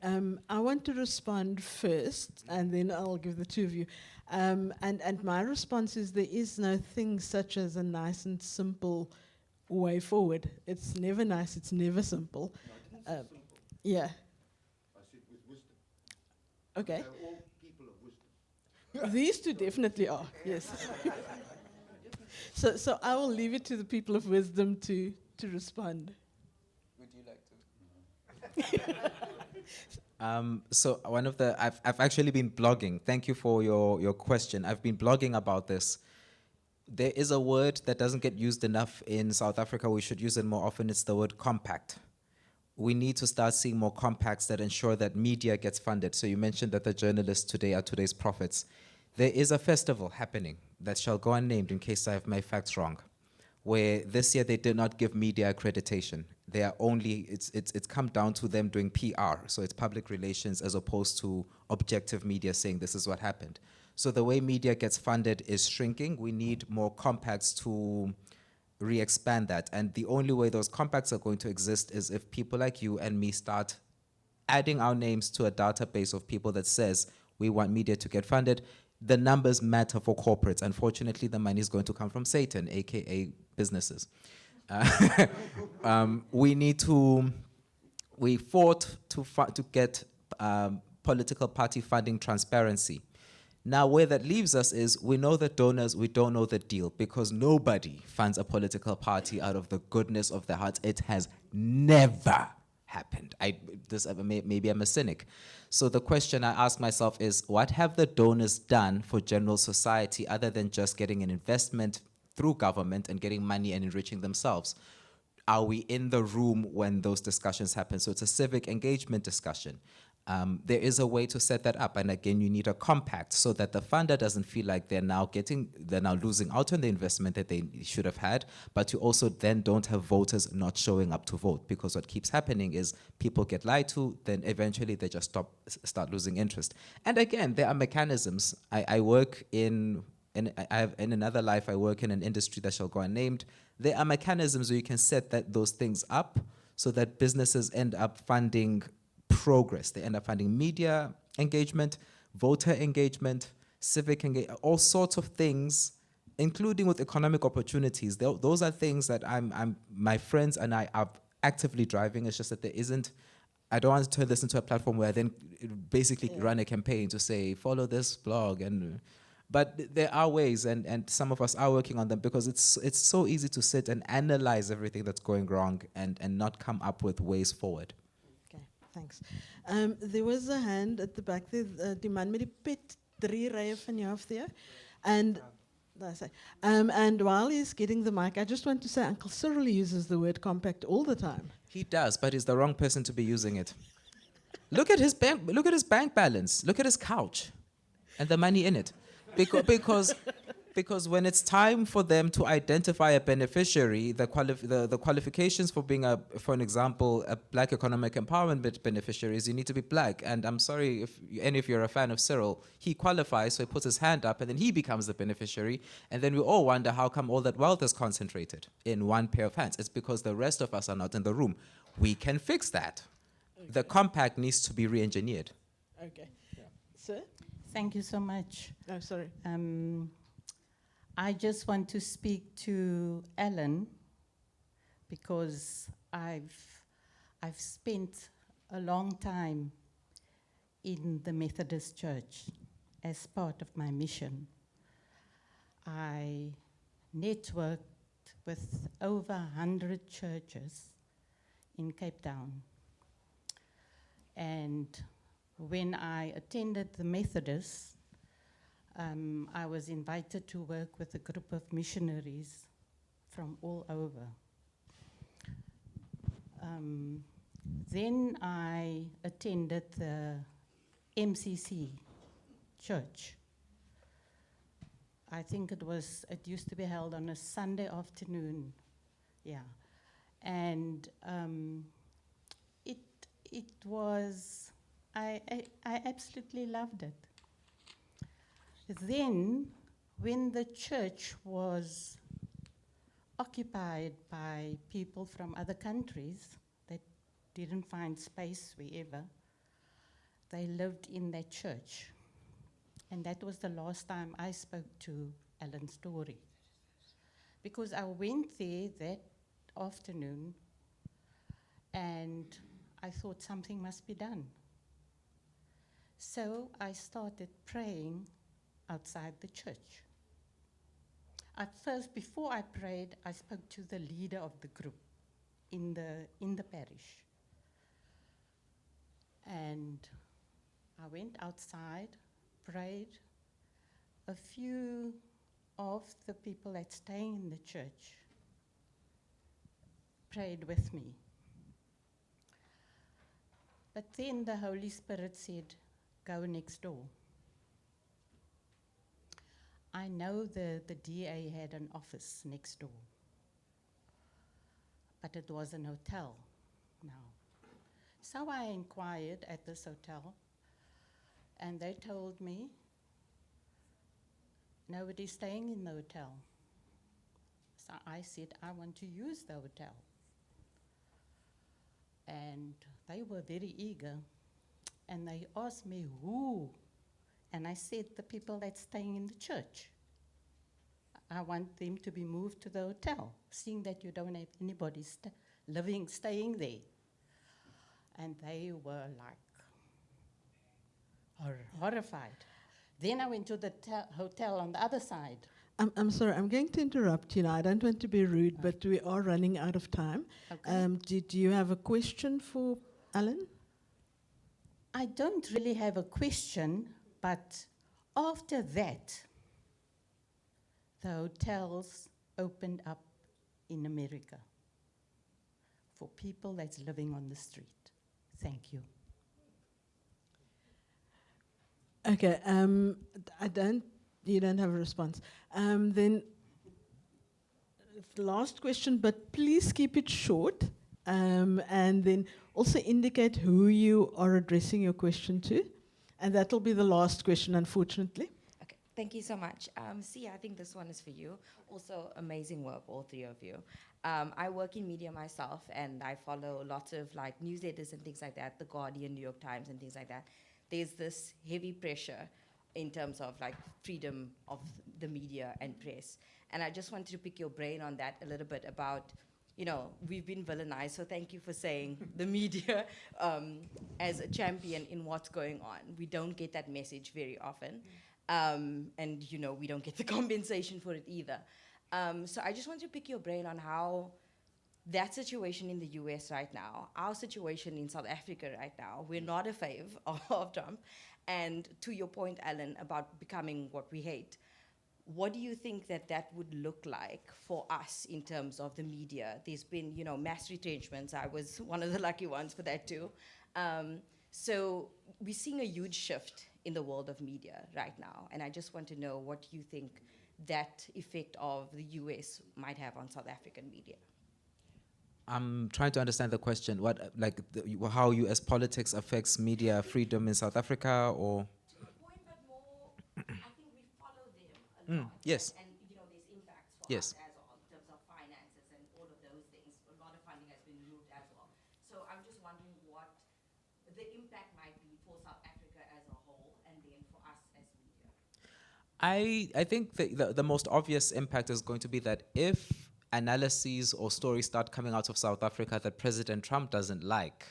I want to respond first, and then I'll give the two of you. And my response is there is no thing such as a nice and simple way forward. It's never nice, it's never simple.
No, I didn't say simple.
Yeah.
I said with wisdom.
Okay.
They're all people of wisdom.
These two definitely are, yes. So I will leave it to the people of wisdom to respond.
Would you like to? So one of the, I've actually been blogging. Thank you for your question. I've been blogging about this. There is a word that doesn't get used enough in South Africa. We should use it more often. It's the word compact. We need to start seeing more compacts that ensure that media gets funded. So you mentioned that the journalists today are today's prophets. There is a festival happening that shall go unnamed in case I have my facts wrong, where this year they did not give media accreditation. They are only, it's come down to them doing PR, so it's public relations as opposed to objective media saying this is what happened. So the way media gets funded is shrinking. We need more compacts to re-expand that. And the only way those compacts are going to exist is if people like you and me start adding our names to a database of people that says we want media to get funded. The numbers matter for corporates. Unfortunately, the money is going to come from Satan, aka businesses. We fought to get political party funding transparency. Now, where that leaves us is we know the donors, we don't know the deal, because nobody funds a political party out of the goodness of their hearts. It has never happened. Maybe I'm a cynic. So the question I ask myself is, what have the donors done for general society other than just getting an investment through government and getting money and enriching themselves? Are we in the room when those discussions happen? So it's a civic engagement discussion. there is a way to set that up. And again, you need a compact so that the funder doesn't feel like they're now losing out on the investment that they should have had, but you also then don't have voters not showing up to vote, because what keeps happening is people get lied to, then eventually they just start losing interest. And again, there are mechanisms. I work in another life, I work in an industry that shall go unnamed. There are mechanisms where you can set those things up so that businesses end up funding progress. They end up funding media engagement, voter engagement, civic engagement, all sorts of things, including with economic opportunities. Those are things that my friends and I are actively driving. It's just that there isn't. I don't want to turn this into a platform where I then basically run a campaign to say, follow this blog. But there are ways, and some of us are working on them, because it's so easy to sit and analyze everything that's going wrong and not come up with ways forward.
Okay, thanks. There was a hand at the back there, die man met die pet, 3 rye van jou af there. And and while he's getting the mic, I just want to say Uncle Cyril uses the word compact all the time.
He does, but he's the wrong person to be using it. Look at his bank balance. Look at his couch and the money in it. Because when it's time for them to identify a beneficiary, the qualifications for being for an example, a Black economic empowerment beneficiary is you need to be Black. And I'm sorry if you're a fan of Cyril, he qualifies, so he puts his hand up and then he becomes the beneficiary. And then we all wonder how come all that wealth is concentrated in one pair of hands. It's because the rest of us are not in the room. We can fix that. Okay. The compact needs to be re-engineered.
Okay. Yeah. Sir?
Thank you so much.
Oh, sorry.
I just want to speak to Alan because I've spent a long time in the Methodist Church as part of my mission. I networked with over 100 churches in Cape Town. And when I attended the Methodists, I was invited to work with a group of missionaries from all over. Then I attended the MCC church. I think it used to be held on a Sunday afternoon, yeah. And it was, I absolutely loved it. Then, when the church was occupied by people from other countries that didn't find space wherever, they lived in that church. And that was the last time I spoke to Alan Storey. Because I went there that afternoon and I thought something must be done. So I started praying outside the church. At first, before I prayed, I spoke to the leader of the group in the parish. And I went outside, prayed. A few of the people that stay in the church prayed with me. But then the Holy Spirit said, go next door. I know the DA had an office next door, but it was an hotel now. So I inquired at this hotel, and they told me, nobody's staying in the hotel. So I said, I want to use the hotel. And they were very eager, and they asked me who. And I said, the people that's staying in the church. I want them to be moved to the hotel, seeing that you don't have anybody staying there. And they were like horrified. Then I went to the hotel on the other side.
I'm sorry, I'm going to interrupt you now. I don't want to be rude, but we are running out of time.
Okay.
Did you have a question for Alan?
I don't really have a question, but after that, the hotels opened up in America for people that's living on the street. Thank you.
Okay, you don't have a response. Then, last question, but please keep it short. And then also indicate who you are addressing your question to. And that'll be the last question, unfortunately.
Okay, thank you so much. Sia, I think this one is for you. Also, amazing work, all three of you. I work in media myself, and I follow lots of like newsletters and things like that, The Guardian, New York Times, and things like that. There's this heavy pressure in terms of like freedom of the media and press. And I just wanted to pick your brain on that a little bit about, you know, we've been villainized, so thank you for saying the media as a champion in what's going on. We don't get that message very often. And, you know, we don't get the compensation for it either. So I just want to pick your brain on how that situation in the US right now, our situation in South Africa right now, we're not a fave of Trump. And to your point, Alan, about becoming what we hate, what do you think that would look like for us in terms of the media? There's been, you know, mass retrenchments. I was one of the lucky ones for that too. So we're seeing a huge shift in the world of media right now. And I just want to know what you think that effect of the US might have on South African media.
I'm trying to understand the question. What, like, how U.S. politics affects media freedom in South Africa, or?
To the point, but more, I think we follow them a lot.
Yes.
And, you know, there's impacts for
Yes.
us as well in terms of finances and all of those things. A lot of funding has been moved as well. So I'm just wondering what the impact might be for South Africa as a whole, and then for us as media.
I think the most obvious impact is going to be that if analyses or stories start coming out of South Africa that President Trump doesn't like,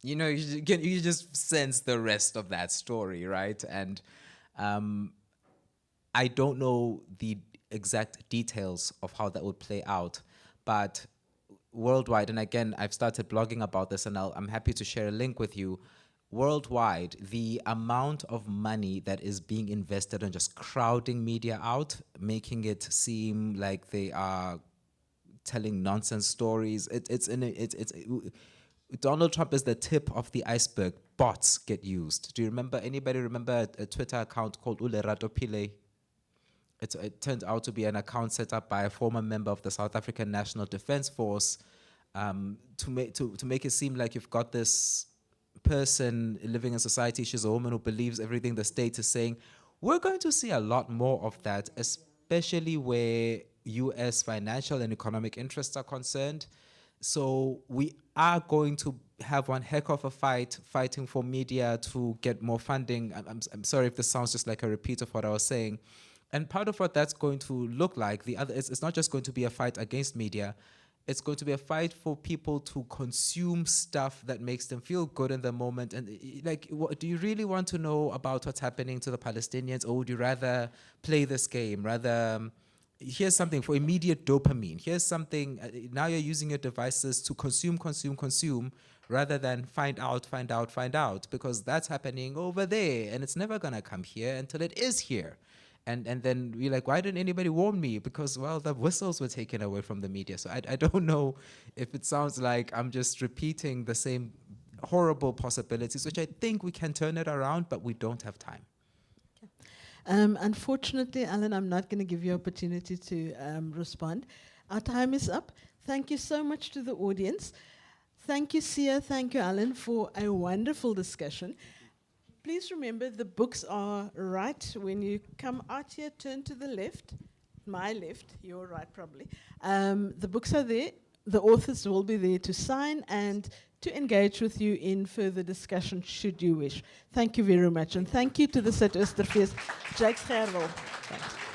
you know, you just sense the rest of that story, right? And I don't know the exact details of how that would play out, but worldwide, and again, I've started blogging about this, and I'm happy to share a link with you. Worldwide, the amount of money that is being invested on just crowding media out, making it seem like they are telling nonsense stories. Donald Trump is the tip of the iceberg. Bots get used. Do you remember? Anybody remember a Twitter account called Ulerato Pile? It turned out to be an account set up by a former member of the South African National Defense Force to make it seem like you've got this person living in society. She's a woman who believes everything the state is saying. We're going to see a lot more of that, especially where U.S. financial and economic interests are concerned. So we are going to have one heck of a fighting for media to get more funding. I'm sorry if this sounds just like a repeat of what I was saying. And part of what that's going to look like, it's not just going to be a fight against media. It's going to be a fight for people to consume stuff that makes them feel good in the moment. And like, do you really want to know about what's happening to the Palestinians, or would you rather play this game? Here's something for immediate dopamine. Here's something, now you're using your devices to consume, rather than find out, because that's happening over there, and it's never gonna come here until it is here. And then we're like, why didn't anybody warn me? Because, well, the whistles were taken away from the media. So I don't know if it sounds like I'm just repeating the same horrible possibilities, which I think we can turn it around, but we don't have time.
Unfortunately, Alan, I'm not going to give you opportunity to respond. Our time is up. Thank you so much to the audience. Thank you, Sia. Thank you, Alan, for a wonderful discussion. Please remember, the books are right. When you come out here, turn to the left. My left, your right probably. The books are there. The authors will be there to sign and to engage with you in further discussion should you wish. Thank you very much. And thank you to the Suidoosterfees, Jakes Gerwel. Thanks.